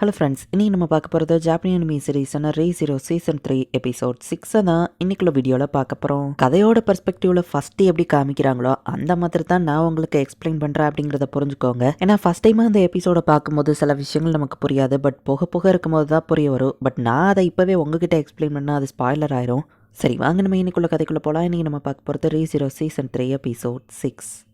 Hello friends, இன்னைக்கு நம்ம பார்க்க போகிறது ஜாப்பனீஸ் அனிமி சீரிஸான ரீ0 சீசன் 3 எபிசோட் 6 தான் இன்னைக்குள்ள வீடியோவில் பார்க்க போகிறோம். கதையோட பெர்ஸ்பெக்டிவ்ல ஃபர்ஸ்ட் எப்படி காமிக்கிறாங்களோ அந்த மாதிரி தான் நான் உங்களுக்கு எக்ஸ்பிளைன் பண்ணுறேன் அப்படிங்கிறத புரிஞ்சுக்கோங்க. ஏன்னா ஃபர்ஸ்ட் டைம் அந்த எபிசோட பார்க்கும்போது சில விஷயங்கள் நமக்கு புரியாது, பட் போக போக இருக்கும்போது தான் புரிய வரும். பட் நான் அதை இப்போவே உங்ககிட்ட எக்ஸ்பிளைன் பண்ணால் அது ஸ்பாய்லர் ஆயிரும். சரி வாங்க நம்ம இன்னைக்குள்ள கதைக்குள்ளே போகலாம். இன்னைக்கு நம்ம பார்க்க போகிறது ரீ0 சீசன் 3 எபிசோட் 6.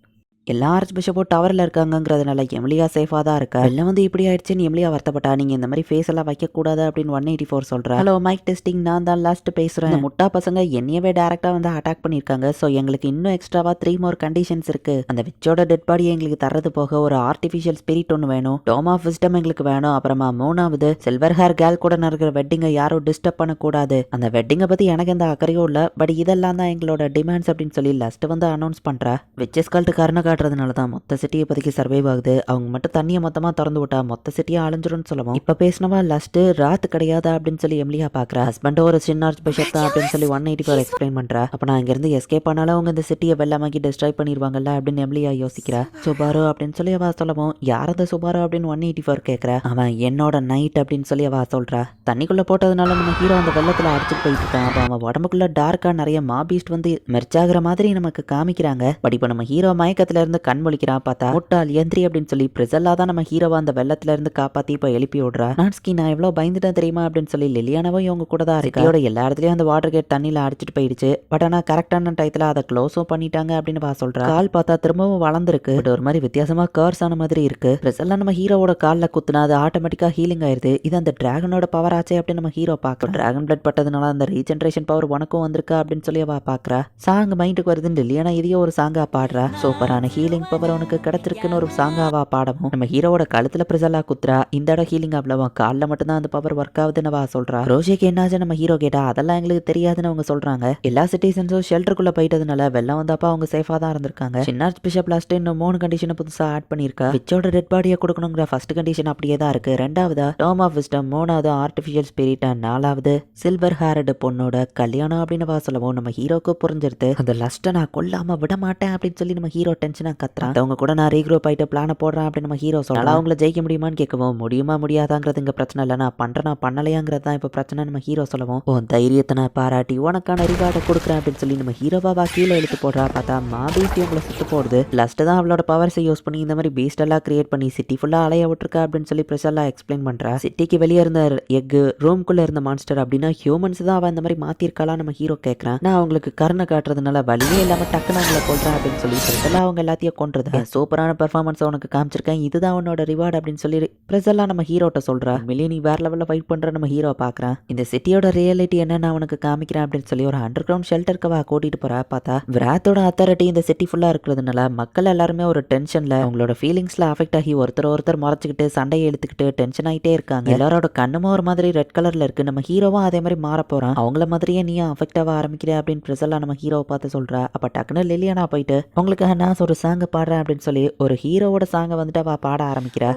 எல்லா ஆர்ச் பிஷப்பும் டவரில் இருக்காங்கிறதுனால எமிலியா சேஃபாக தான் இருக்கா. எல்லாம் வந்து இப்படி ஆயிடுச்சுன்னு எமிலியா வருத்தப்பட்டா. நீங்கள் இந்த மாதிரி ஃபேஸ் எல்லாம் வைக்கக்கூடாது அப்படின்னு 184 சொல்கிறேன். ஹலோ மைக் டெஸ்டிங், நான் தான் லாஸ்ட் பேசுகிறேன். இந்த முட்டா பசங்க என்னையவே டேரெக்டாக வந்து அட்டாக் பண்ணியிருக்காங்க. ஸோ எங்களுக்கு இன்னும் எக்ஸ்ட்ராவாக 3 more கண்டிஷன்ஸ் இருக்குது. அந்த விச்சோட டெட் பாடியை எங்களுக்கு தர்றது போக ஒரு ஆர்டிஃபிஷியல் ஸ்பிரிட் ஒன்று வேணும், டோம் ஆஃப் விஸ்டம் எங்களுக்கு வேணும். அப்புறமா 3வது சில்வர் ஹேர் கேல் கூட நடக்கிற வெட்டிங்கை யாரும் டிஸ்டர்ப் பண்ணக்கூடாது. அந்த வெட்டிங்கை பற்றி எனக்கு எந்த அக்கறையும் இல்லை, பட் இதெல்லாம் தான் எங்களோட டிமாண்ட்ஸ் அப்படின்னு சொல்லி லாஸ்ட் வந்து அனௌன்ஸ் பண்ணுறேன். விச்சஸ் கல்ட்டு காரணம் காட்டுறதுனால தான் மொத்த சிட்டியை இப்போதைக்கு சர்வைவ் ஆகுது. அவங்க மட்டும் தண்ணியை மொத்தமாக திறந்து விட்டா மொத்த சிட்டியை அழிஞ்சிடும்னு சொல்லுவோம். இப்போ பேசினவா லாஸ்ட் ராத் கிடையாதா அப்படின்னு சொல்லி எமிலியா பார்க்குறா. ஹஸ்பண்டோ ஒரு சின்ன ஆர்ச் பிஷப் தான் அப்படின்னு சொல்லி 184 எக்ஸ்பிளைன் பண்ணுறா. அப்போ நான் இங்கேருந்து எஸ்கேப் ஆனாலும் அவங்க இந்த சிட்டியை வெள்ளமாக்கி டிஸ்ட்ராய் பண்ணிடுவாங்கல்ல அப்படின்னு எமிலியா யோசிக்கிறா. சுபாரோ அப்படின்னு சொல்லி அவ சொல்லவும், யார் அந்த சுபாரோ அப்படின்னு 184 கேட்குறா. அவன் என்னோட நைட் அப்படின்னு சொல்லி அவ சொல்கிறா. தண்ணிக்குள்ளே போட்டதுனால நம்ம ஹீரோ அந்த வெள்ளத்தில் அடிச்சுட்டு போயிட்டு இருக்கான். அப்போ அவன் உடம்புக்குள்ள டார்க்காக நிறைய மாபீஸ்ட் வந்து மெர்ச்சாகிற மாதிரி நமக்கு காமிக்கிறாங்க. பட் இப்போ நம்ம ஹீரோ மயக்கத்துல இருந்து கண்மொழிக்கிறான். பார்த்தா முட்டாள் எந்திரி அப்படின்னு சொல்லி பிரிசல்லா தான் நம்ம ஹீரோவா அந்த வெள்ளத்துல இருந்து காப்பாத்தி இப்போ எழுப்பி விடுறா. நான்ஸ்கி, நான் எவ்வளவு பயந்துட்டேன் தெரியுமா அப்படின்னு சொல்லி லிலியானவும் இவங்க கூட தான் இருக்கா. எல்லா இடத்துலயும் அந்த வாட்டர் கேட் தண்ணியில அடிச்சிட்டு போயிடுச்சு. பட் ஆனா கரெக்டான டயத்துல அதை க்ளோஸும் பண்ணிட்டாங்க அப்படின்னு வா சொல்றா. கால் பார்த்தா திரும்பவும் வளர்ந்துருக்கு, பட் ஒரு மாதிரி வித்தியாசமா கர்ஸ் ஆன மாதிரி இருக்கு. பிரிசல்லா நம்ம ஹீரோவோட காலில் குத்துனா அது ஆட்டோமேட்டிக்கா ஹீலிங் ஆயிருது. இது அந்த டிராகனோட பவர் ஆச்சே அப்படின்னு நம்ம ஹீரோ பார்க்க. டிராகன் பிளட் பட்டதுனால அந்த ரீஜென்ரேஷன் பவர் உனக்கும் வந்திருக்கா அப்படின்னு சொல்லி அவ பாக்குறா. சாங் மைண்டுக்கு வருதுன்னு லிலியானா இதையோ ஒரு சாங்கா பாடுறா. சூப்பரான ஹீலிங் பவர் உனக்கு கிடைச்சிருக்குன்னு ஒரு சாங்காவா பாடமும். நம்ம ஹீரோவோட கழுத்துல பிரிசல்லா குத்துறா. இந்த இடம் ஹீலிங் அவ்வளவா, காலில் மட்டும்தான் அந்த பவர் ஒர்க் ஆகுதுன்னு வா சொல்றா. ரோஷிக்கு என்னாச்சு நம்ம ஹீரோ கேட்டா அதெல்லாம் எங்களுக்கு தெரியாதுன்னு அவங்க சொல்றாங்க. எல்லா சிட்டிசன்ஸும் ஷெல்டருக்குள்ள போயிட்டதுனால வெள்ளம் வந்தப்ப அவங்க சேஃபா தான் இருந்திருக்காங்க. சின்ன பிஷப் லாஸ்ட் இன்னும் 3 கண்டிஷனை புதுசா ஆட் பண்ணிருக்கா. விச்சோட டெட் பாடியை கொடுக்கணுங்கிற ஃபர்ஸ்ட் கண்டிஷன் அப்படியே தான் இருக்கு. 2வது டோம் ஆஃப் விஸ்டம், 3வது ஆர்டிஃபிஷியல் ஸ்பிரிட், 4வது சில்வர் ஹேர்டு பொண்ணோட கல்யாணம் அப்படின்னு வா சொல்லவும் நம்ம ஹீரோக்கு புரிஞ்சிருது. அந்த லாஸ்ட்டை நான் கொல்லாம விட மாட்டேன் அப்படின்னு சொல்லி நம்ம ஹீரோ டென்ஷனா கத்துறான். அவங்க கூட நான் ரீக்ரூப் ஆயிட்டு பிளான போடுறேன் அப்படின்னு நம்ம ஹீரோ சொல்லலாம். அவங்கள ஜெயிக்க முடியுமான்னு கேட்கவும், முடியுமா முடியாதாங்கிறது இங்க பிரச்சனை இல்லை, நான் பண்றேனா பண்ணலையாங்கிறது தான் இப்போ பிரச்சனை நம்ம ஹீரோ சொல்லவும், உன் தைரியத்தை நான் பாராட்டி உனக்கான ரிவார்டை கொடுக்குறேன் அப்படின்னு சொல்லி நம்ம ஹீரோவா கீழே இழுத்து போடுறா. பார்த்தா மாபீஸ்டி உங்களை சுத்து போடுது. லாஸ்ட் தான் அவளோட பவர்ஸை யூஸ் பண்ணி இந்த மாதிரி பீஸ்ட் எல்லாம் கிரியேட் பண்ணி சிட்டி ஃபுல்லா அலைய விட்டுருக்கா அப்படின்னு சொல்லி பிரஷல்லா எக்ஸ்பிளைன் பண்றா. சிட்டிக்கு வெளியே இருந்த எக், ரூம்குள்ள இருந்த மான்ஸ்டர் அப்படின்னா ஹியூமன்ஸ் தான் அவன் இந்த மாதிரி மாத்திருக்காளா நம்ம ஹீரோ கேட்கறான். நான் அவங்களுக்கு கருணை காட்டுறதுனால வழியே இல்லாம டக்குன்னு அவங்களை கொள்றேன் அப்படின்னு சொல்லி பிரஷல்லா அவங்க எல்லாத்தையும் கொன்றது. சூப்பரான பெர்ஃபார்மன்ஸ் உனக்கு காமிச்சிருக்கேன், இதுதான் உன்னோட ரிவார்டு அப்படின்னு சொல்லி பிரசல்லா நம்ம ஹீரோட்ட சொல்றா. மில்லியன் நீ வேற லெவலில் ஃபைட் பண்ற நம்ம ஹீரோ பார்க்கறான். இந்த சிட்டியோட ரியாலிட்டி என்ன நான் உனக்கு காமிக்கிறேன் அப்படின்னு சொல்லி ஒரு அண்டர் கிரவுண்ட் ஷெல்டருக்கு கூட்டிட்டு போறா. பார்த்தா விராத்தோட அத்தாரிட்டி இந்த சிட்டி ஃபுல்லா இருக்கிறதுனால மக்கள் எல்லாருமே ஒரு டென்ஷன்ல அவங்களோட ஃபீலிங்ஸ்ல அஃபெக்ட் ஆகி ஒருத்தர் முறைச்சிக்கிட்டு சண்டையை இழுத்துக்கிட்டு டென்ஷன் ஆகிட்டே இருக்காங்க. எல்லாரோட கண்ணுமே ஒரு மாதிரி ரெட் கலர்ல இருக்கு. நம்ம ஹீரோவும் அதே மாதிரி மாற போறான். அவங்கள மாதிரியே நீ அஃபெக்ட் ஆக ஆரம்பிக்கிற அப்படின்னு பிரசல்லா நம்ம ஹீரோவை பார்த்து சொல்றா. அப்ப டக்குன்னு லிலியானா போயிட்டு உங்களுக்கு நான் ஒரு சாங்க பாடுறேன் அப்படின்னு சொல்லி ஒரு ஹீரோவோட சாங்க வந்துட்டு அவ பாட ஆரம்பிக்கிறா.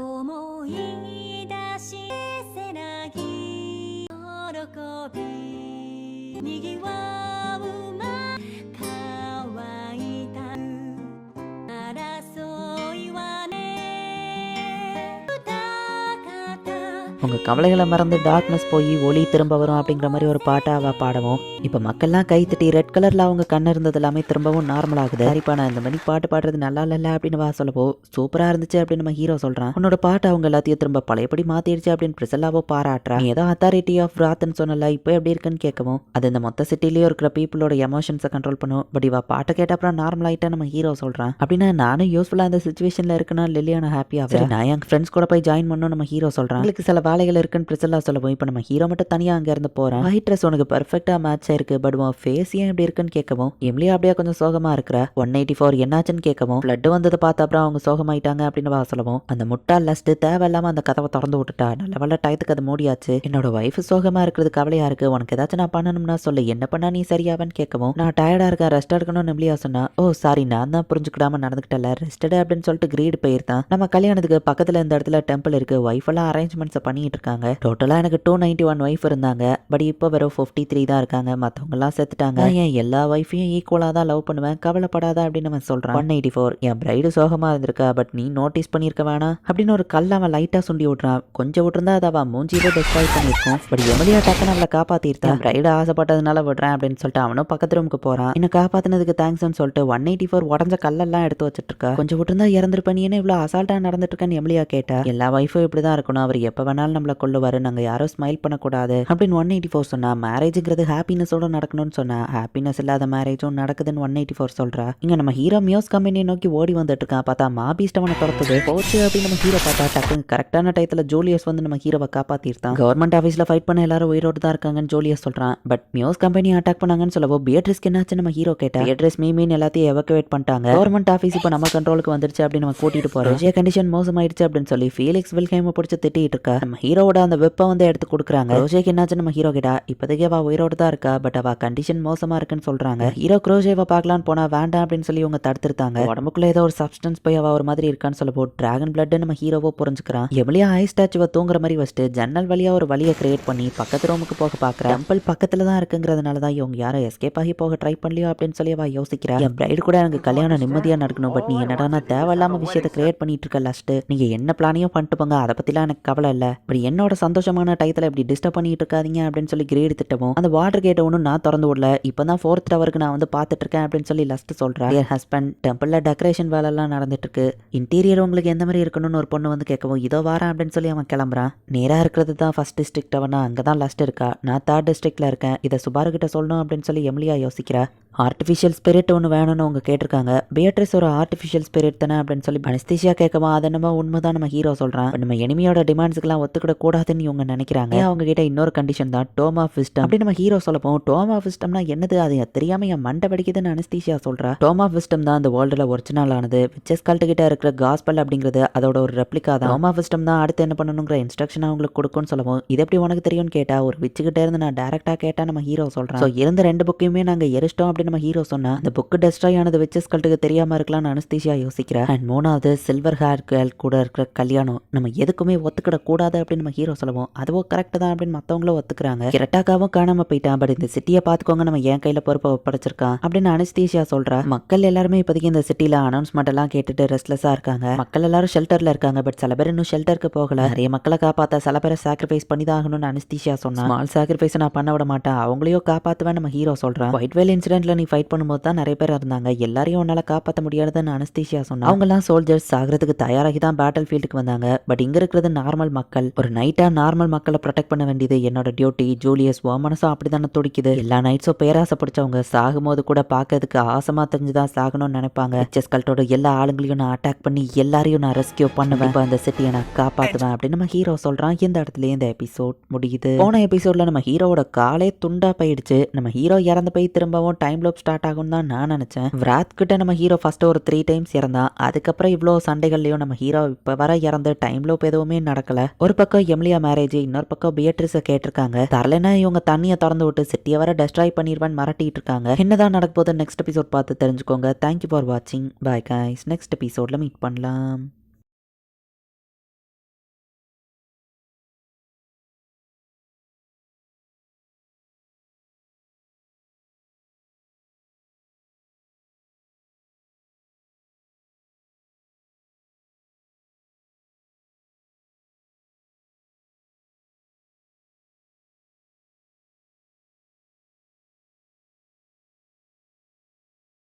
உங்க கவலைகளை மறந்து டார்க்னஸ் போய் ஒளி திரும்ப வரும் அப்படிங்கிற மாதிரி ஒரு பாட்டை அவ பாடவும், இப்ப மக்கள்லாம் கைத்தட்டி ரெட் கலர்ல அவங்க கண்ணு இருந்தது எல்லாமே திரும்பவும் நார்மல் ஆகுது. சரிப்பா, நான் இந்த மாதிரி பாட்டு பாடுறது நல்லா இல்ல அப்படின்னு வா சொல்லவோ, சூப்பரா இருந்துச்சு அப்படின்னு நம்ம ஹீரோ சொல்றான். உன்னோட பாட்டு அவங்க எல்லாத்தையும் திரும்ப பழையபடி மாத்திடுச்சு அப்படின்னு பிரிசல்லாவோ பாராட்டுறா. நீ ஏதோ அத்தாரிட்டி ஆஃப் ராத்ன்னு சொன்னல, இப்போ எப்படி இருக்குன்னு கேட்கவும், அது இந்த மொத்த சிட்டிலேயே இருக்கிற பீப்புளோட எமோஷன்ஸை கண்ட்ரோல் பண்ணும். பட் இவ பாட்டை கேட்ட அப்புறம் நார்மல் ஆயிட்டா நம்ம ஹீரோ சொல்றான். அப்படின்னா நானும் யூஸ்ஃபுல்லா இந்த சிச்சுவேஷன்ல இருக்குன்னா லிலியானா ஹாப்பியா, நான் என் ஃப்ரெண்ட்ஸ் கூட போய் ஜாயின் பண்ணணும் நம்ம ஹீரோ சொல்றான். உங்களுக்கு சில வேலைகள் இருக்குன்னு பிரிசல்லா சொல்லவும், இப்போ நம்ம ஹீரோ மட்டும் தனியா அங்க இருந்து போறான். ஒயிட் ட்ரெஸ் உனக்கு பெர்ஃபெக்ட்டா மேட்ச் ஆயிருக்கு, பட் உன் ஃபேஸ் ஏன் இப்படி இருக்குன்னு கேட்கவும், எம்லியா அப்படியே கொஞ்சம் சோகமா இருக்கிற. 184 என்னாச்சுன்னு கேட்கவும், பிளட் வந்ததை பார்த்த அப்புறம் அவங்க சோகமாயிட்டாங்க அப்படின்னு வா சொல்லவும், அந்த முட்டாள் லஸ்ட் தேவையில்லாம அந்த கதவை திறந்து விட்டுட்டா. நல்ல வேலை டயத்துக்கு அது மூடியாச்சு. என்னோட வைஃப் சோகமா இருக்கிறது கவலையா இருக்கு, உனக்கு ஏதாச்சும் நான் பண்ணணும்னா சொல்லு, என்ன பண்ணா நீ சரியாவன்னு கேட்கவும், நான் டயர்டா இருக்கேன், ரெஸ்ட் எடுக்கணும்னு எம்லியா சொன்னா. ஓ சாரி, நான் தான் புரிஞ்சுக்கிடாம நடந்துக்கிட்டல, ரெஸ்டட் அப்படின்னு சொல்லிட்டு கிரீடு போயிருந்தான். நம்ம கல்யாணத்துக்கு பக்கத்துல இந்த இடத்துல டெம்பிள் இருக்கு, வைஃப் எல்லாம் அரேஞ்ச்மெண்ட்ஸ் பண்ணி பண்ணிட்டு இருக்காங்க. டோட்டலா எனக்கு 291 ஒய்ஃப் இருந்தாங்க. பட் இப்போ வெறும் 53 தான் இருக்காங்க. மத்தவங்க எல்லாம் செத்துட்டாங்க. நான் என் எல்லா ஒய்ஃபையும் ஈக்குவலா தான் லவ் பண்ணுவேன், கவலைப்படாத அப்படின்னு அவன் சொல்றான். 184 என் பிரைடு சோகமா இருந்திருக்கா, பட் நீ நோட்டீஸ் பண்ணிருக்க வேணாம் அப்படின்னு ஒரு கல்ல அவன் லைட்டா சுண்டி விட்டுறான். கொஞ்சம் விட்டுருந்தா அதை அவன் மூஞ்சியில டெஸ்ட்ராய் பண்ணிருக்கோம். பட் எமிலியா டக்குன்னு அவளை காப்பாத்திருத்தான். பிரைடு ஆசைப்பட்டதுனால விடுறேன் அப்படின்னு சொல்லிட்டு அவனும் பக்கத்து ரூமுக்கு போறான். என்ன காப்பாத்தினதுக்கு தேங்க்ஸ்னு சொல்லிட்டு 184 உடஞ்ச கல்லெல்லாம் எடுத்து வச்சிட்டு இருக்கா. கொஞ்சம் விட்டுருந்தா இறந்துருப்பேன், ஏன்னா இவ்வளவு அசால்ட்டா நடந்துட்டு இருக்கேன்னு எமிலியா கேட்டா. எல்லா வைஃபும் இப்படிதான் இருக்கணும், அவர் எப்ப வேணாலும் நம்மள கொல்லுவாரு, நாங்க யாரும் ஸ்மைல் பண்ணக்கூடாது அப்படின்னு 184 சொன்னா. மேரேஜ்ங்கிறது ஹாப்பினஸோட நடக்கணும்னு சொன்னா. ஹாப்பினஸ் இல்லாத மேரேஜும் நடக்குதுன்னு 184 சொல்றா. இங்க நம்ம ஹீரோ மியோஸ் கம்பெனியை நோக்கி ஓடி வந்துட்டு இருக்கான். பார்த்தா மாபீஸ்ட் அவனை துரத்துது. போச்சு அப்படின்னு நம்ம ஹீரோ பார்த்தா டக்குன்னு கரெக்டான டயத்துல ஜூலியஸ் வந்து நம்ம ஹீரோவை காப்பாத்திருந்தான். கவர்மெண்ட் ஆஃபீஸ்ல ஃபைட் பண்ண எல்லாரும் உயிரோடு தான் இருக்காங்கன்னு ஜூலியஸ் சொல்றான். பட் மியோஸ் கம்பெனி அட்டாக் பண்ணாங்கன்னு சொல்லவோ பியட்ரிஸ்க்கு என்னாச்சு நம்ம ஹீரோ கேட்டா. பியட்ரிஸ் மீன் எல்லாத்தையும் எவக்குவேட் பண்ணிட்டாங்க. கவர்மெண்ட் ஆஃபீஸ் இப்போ நம்ம கண்ட்ரோலுக்கு வந்துருச்சு அப்படின்னு நம்ம கூட்டிட்டு போறோம். கண்டிஷன் மோசமாயிடுச்சு அப்படின்னு சொல்லி ஃபீலிக்ஸ் வில்ஹேம் பிடிச்சு திட்டிட்டு இருக்கா. நம்ம ஹீரோவோட அந்த வெப்ப வந்து எடுத்து கொடுக்குறாங்க. ரோஜேக்கு என்னாச்சு நம்ம ஹீரோ கிட்ட. இப்போதைக்கு அவ உயிரோடு தான் இருக்கா, பட் அவ கண்டிஷன் மோசமா இருக்குன்னு சொல்றாங்க. ஹீரோ குரோஜேவை பார்க்கலான்னு போனா வேண்டாம் அப்படின்னு சொல்லி இவங்க தடுத்துருத்தாங்க. உடம்புக்குள்ள ஏதோ ஒரு சப்ஸ்டன்ஸ் போய் அவ ஒரு மாதிரி இருக்கான்னு சொல்ல போது டிராகன் பிளட் நம்ம ஹீரோவோ புரிஞ்சுக்கிறான். எவ்வளியா ஐஸ் ஸ்டாச்சுவை தூங்குற மாதிரி வச்சுட்டு ஜன்னல் வழியா ஒரு வழியை கிரியேட் பண்ணி பக்கத்து ரூமுக்கு போக பாக்குறா. டெம்பிள் பக்கத்துல தான் இருக்குங்கிறதுனால தான் இவங்க யாரும் எஸ்கேப் ஆகி போக ட்ரை பண்ணலையோ அப்படின்னு சொல்லி அவ யோசிக்கிறா. என் பிரைடு கூட எனக்கு கல்யாணம் நிம்மதியா நடக்கணும், பட் நீ என்னடா தேவையில்லாம விஷயத்தை கிரியேட் பண்ணிட்டு இருக்க. லாஸ்ட் நீங்க என்ன பிளானையும் பண்ணிட்டு போங்க, அதை பத்திலாம் எனக்கு கவலை இல்ல. பட் என்னோட சந்தோஷமான டயத்துல இப்படி டிஸ்டர்ப் பண்ணிட்டு இருக்காதீங்க அப்படின்னு சொல்லி கிரேட் திட்டவும் அந்த வாட்டர் கேட்டை ஒன்றும் நான் திறந்து விடல, இப்பதான் 4th டவருக்கு நான் வந்து பார்த்துட்டு இருக்கேன் அப்படின்னு சொல்லி லஸ்ட் சொல்றேன். என் ஹஸ்பண்ட் டெம்பிள்ல டெக்கரேஷன் வேலை எல்லாம் நடந்துட்டு இருக்கு, இன்டீரியர் உங்களுக்கு எந்த மாதிரி இருக்கணும்னு ஒரு பொண்ணு வந்து கேட்கவும் இதோ வாரேன் அப்படின்னு சொல்லி அவன் கிளம்புறான். நேரா இருக்கிறது தான் ஃபர்ஸ்ட் டிஸ்ட்ரிக்ட் டவர்னா அங்கதான் லஸ்ட் இருக்கா. நான் 3rd டிஸ்ட்ரிக்ட்ல இருக்கேன், இதை சுபாரு கிட்ட சொல்லணும் அப்படின்னு சொல்லி எமிலியா யோசிக்கிறா. ஆர்டிஃபிஷியல் ஸ்பிரிட் ஒன்று வேணும்னு அவங்க கேட்டிருக்காங்க. பியட்ரிஸ் ஒரு ஆர்டிஃபிஷியல் ஸ்பிரிட் தானே அப்படின்னு சொல்லி அனஸ்தீசியா கேட்கவா. அது நம்ம உண்மைதான் நம்ம ஹீரோ சொல்றான். நம்ம எனிமியோட டிமாண்ட்ஸ்க்குலாம் ஒத்துக்கிட கூடாதுன்னு இவங்க நினைக்கிறாங்க. அவங்க கிட்ட இன்னொரு கண்டிஷன் தான் டோம் ஆஃப் விஸ்டம் அப்படி நம்ம ஹீரோ சொல்லப்போம். டோம் ஆஃப் விஸ்டம்னா என்னது, அது தெரியாம என் மண்டை வெடிக்குதுன்னு அனஸ்தீசியா சொல்றா. டோம் ஆஃப் விஸ்டம் தான் அந்த வேர்ல்டுல ஒரிஜினல் ஆனது. விச்சஸ் கல்ட் கிட்ட இருக்கிற காஸ்பல் அப்படிங்கிறது அதோட ஒரு ரெப்ளிகா தான். டோம் ஆஃப் விஸ்டம் தான் அடுத்து என்ன பண்ணணுங்கிற இன்ஸ்ட்ரக்ஷன் அவங்களுக்கு கொடுக்கும்னு சொல்லவும் இது எப்படி உனக்கு தெரியும்னு கேட்டா. ஒரு விச்சு கிட்ட இருந்து நான் டைரக்டா கேட்டா நம்ம ஹீரோ சொல்றான். இருந்த 2 புக்கையுமே நாங்க எரிச்சிட்டோம் அப்படின்னு நம்ம ஹீரோ சொன்னா. அந்த புக் டெஸ்ட்ராய் ஆனது விச்சஸ் கல்ட்டுக்கு தெரியாம இருக்கலாம்னு அனஸ்தீசியா யோசிக்கிறா. அண்ட் 3வது சில்வர் ஹேர் கேர்ள் கூட இருக்கிற கல்யாணம் நம்ம எதுக்குமே ஒத்துக்கிட கூடாது அப்படின்னு நம்ம ஹீரோ சொல்லுவோம். அதுவும் கரெக்ட் தான் அப்படின்னு மத்தவங்களும் ஒத்துக்கிறாங்க. கிரட்டாக்காவும் காணாம போயிட்டான், பட் இந்த சிட்டியை பாத்துக்கோங்க நம்ம என் கையில பொறுப்பை ஒப்படைச்சிருக்கான் அப்படின்னு அனஸ்தீசியா சொல்றா. மக்கள் எல்லாருமே இப்போதைக்கு இந்த சிட்டில அனௌன்ஸ்மெண்ட் எல்லாம் கேட்டுட்டு ரெஸ்ட்லெஸ்ஸா இருக்காங்க. மக்கள் எல்லாரும் ஷெல்டர்ல இருக்காங்க, பட் சில பேர் இன்னும் ஷெல்டருக்கு போகல. நிறைய மக்களை காப்பாத்த சில பேரை சாக்ரிஃபைஸ் பண்ணி தான் ஆகணும்னு அனஸ்தீசியா சொன்னா. ஸ்மால் சாக்ரிஃபைஸ் நான் பண்ண விட மாட்டேன், அவங்களையும் காப்பாத்துவேன் நம்ம ஹீரோ சொல்றான். ஒயிட்வேல் இன்சிடென்ட்ல நீ ஃபைட் பண்ணும்போது தான் நிறைய பேர் இருந்தாங்க, எல்லாரையும் உன்னால காப்பாற்ற முடியாதுன்னு அனஸ்தீசியா சொன்னா. அவங்க எல்லாம் சோல்ஜர்ஸ் சாகிறதுக்கு தயாராகி தான் பேட்டில் ஃபீல்டுக்கு வந்தாங்க. பட் இங்க இருக்கிறது நார்மல் மக்கள். ஒரு நைட்டா நார்மல் மக்களை ப்ரொடெக்ட் பண்ண வேண்டியது என்னோட டியூட்டி. ஜூலியஸ் ஓ மனசும் அப்படித்தானே துடிக்குது. எல்லா நைட்ஸும் பேராசை பிடிச்சவங்க சாகும்போது கூட பார்க்கறதுக்கு ஆசமா தெரிஞ்சுதான் சாகணும்னு நினைப்பாங்க. விச்சஸ் கல்ட்டோட எல்லா ஆளுங்களையும் நான் அட்டாக் பண்ணி எல்லாரையும் நான் ரெஸ்கியூ பண்ணுவேன், அந்த சிட்டியை நான் காப்பாத்துவேன் அப்படின்னு நம்ம ஹீரோ சொல்றான். இந்த இடத்துல இந்த எபிசோட் முடியுது. போன எபிசோட்ல நம்ம ஹீரோவோட காலே துண்டா போயிடுச்சு. நம்ம ஹீரோ இறந்து போய் திரும்பவும் டைம் லூப் ஸ்டார்ட் ஆகும் தான் நான் நினைச்சேன். விராத் கிட்ட நம்ம ஹீரோ ஃபர்ஸ்ட் ஒரு 3 டைம்ஸ் இறந்தான். அதுக்கப்புறம் இவ்வளோ சண்டைகள்லயும் நம்ம ஹீரோ இப்ப வர இறந்து டைம் லூப் எதுவுமே நடக்கல. ஒரு பக்கம் எமிலியா மேரேஜ், இன்னொரு பக்கம் பியட்ரிஸ கேட்டிருக்காங்க. தரலன்னா இவங்க தண்ணியை திறந்து விட்டு சிட்டியை வர டெஸ்ட்ராய் பண்ணிடுவேன்னு மிரட்டிட்டு இருக்காங்க. என்னதான் நடக்க போது நெக்ஸ்ட் எபிசோட் பார்த்து தெரிஞ்சுக்கோங்க. தேங்க்யூ ஃபார் வாட்சிங். Bye guys. நெக்ஸ்ட் எபிசோட்ல மீட் பண்ணலாம்.